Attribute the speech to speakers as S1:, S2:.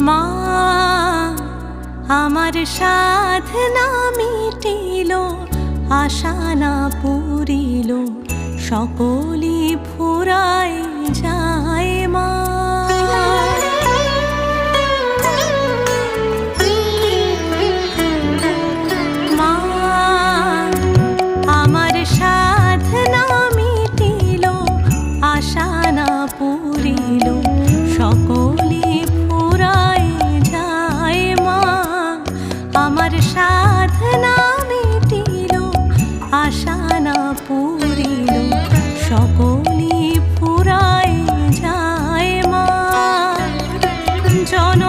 S1: মা আমার সাধনা মিটিল, আশা না পুরিল, সকলি ফুরায় যায় মা। মা আমার সাধনা মিটিল, আশা না পুরিল, সকলি ফুরায় যায় মা। আমার সাধনা মিটিল, আশা না পুরিল, সকলি ফুরায় যায় মা। জন